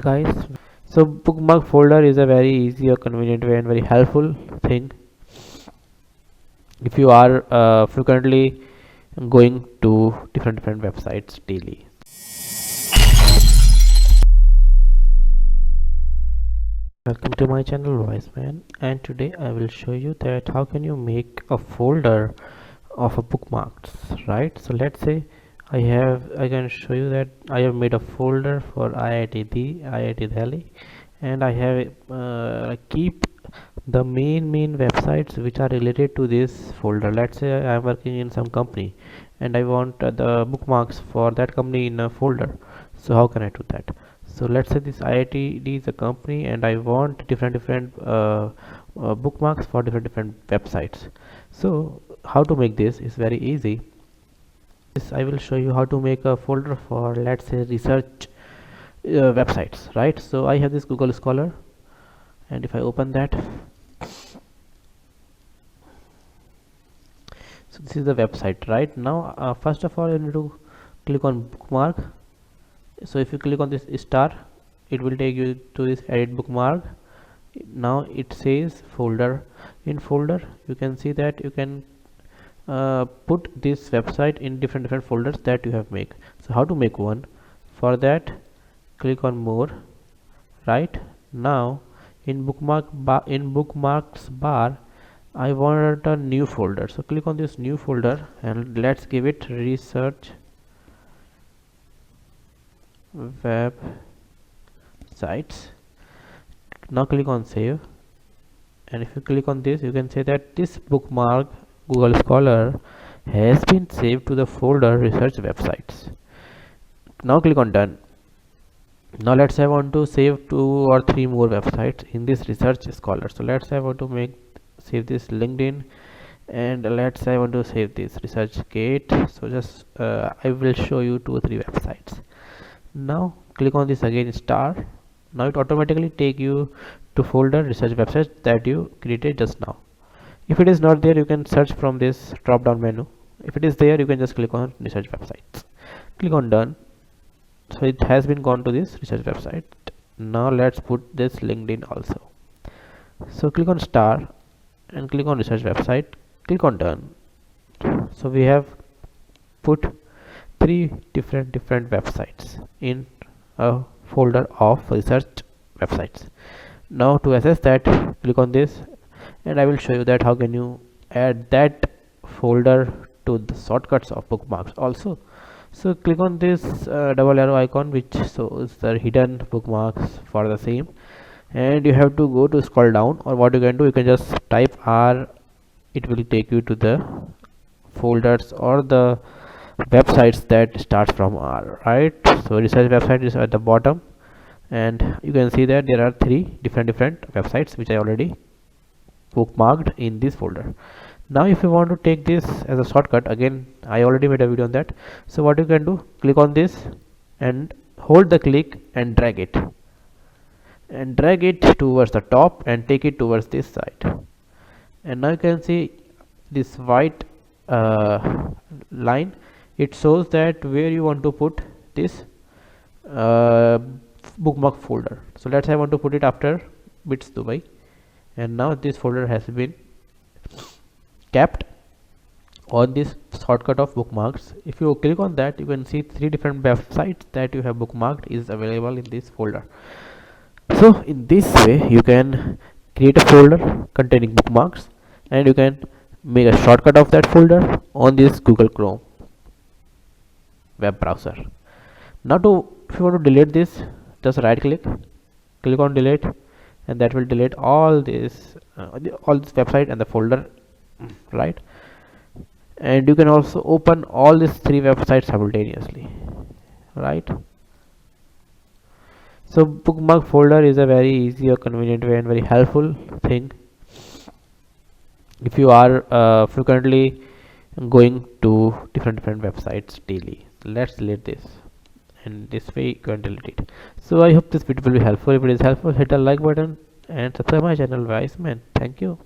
Guys, so bookmark folder is a very easy or convenient way and very helpful thing if you are frequently going to different websites daily. Welcome to my channel Wise Man, and today I will show you that how can you make a folder of a bookmarks, right? So let's say I can show you that I have made a folder for IIT Delhi, and I have keep the main websites which are related to this folder. Let's say I am working in some company and I want the bookmarks for that company in a folder. So how can I do that? So let's say this IITD is a company and I want different bookmarks for different websites. So how to make this is very easy. This I will show you how to make a folder for, let's say, research websites, right? So I have this Google Scholar, and if I open that, so this is the website. Right now, first of all, you need to click on bookmark. So if you click on this star, it will take you to this edit bookmark. Now it says folder. In folder you can see that you can put this website in different folders that you have made. So how to make one? For that, click on more. Right now in bookmarks bar, I want a new folder, so click on this new folder and let's give it research websites. Now click on save, and if you click on this, you can say that this bookmark Google Scholar has been saved to the folder research websites. Now click on done. Now let's say I want to save 2 or 3 more websites in this research scholar. So let's say I want to save this LinkedIn, and let's say I want to save this ResearchGate. So just I will show you 2 or 3 websites. Now click on this again star. Now it automatically take you to folder research websites that you created just now. If it is not there, you can search from this drop down menu. If it is there, you can just click on research websites. Click on done. So it has been gone to this research website. Now let's put this LinkedIn also. So click on star and click on research website, click on done. So we have put 3 different websites in a folder of research websites. Now to access that, click on this, and I will show you that how can you add that folder to the shortcuts of bookmarks also. So click on this double arrow icon which shows the hidden bookmarks for the same, and you have to go to scroll down, or what you can do, you can just type R. It will take you to the folders or the websites that starts from R, right? So research website is at the bottom, and you can see that there are 3 different websites which I already bookmarked in this folder. Now if you want to take this as a shortcut, again I already made a video on that. So what you can do, click on this and hold the click and drag it towards the top and take it towards this side, and now you can see this white line. It shows that where you want to put this bookmark folder. So let's say I want to put it after Bits Dubai, and now this folder has been kept on this shortcut of bookmarks. If you click on that, you can see 3 different websites that you have bookmarked is available in this folder. So in this way you can create a folder containing bookmarks, and you can make a shortcut of that folder on this Google Chrome web browser. Now if you want to delete this, just right click on delete, and that will delete all this website and the folder, right? And you can also open all these 3 websites simultaneously, right? So bookmark folder is a very easy or convenient way and very helpful thing if you are frequently going to different websites daily. Let's delete this, and this way you can delete it. So I hope this video will be helpful. If it is helpful, hit the like button and subscribe my channel Wise Man. Thank you.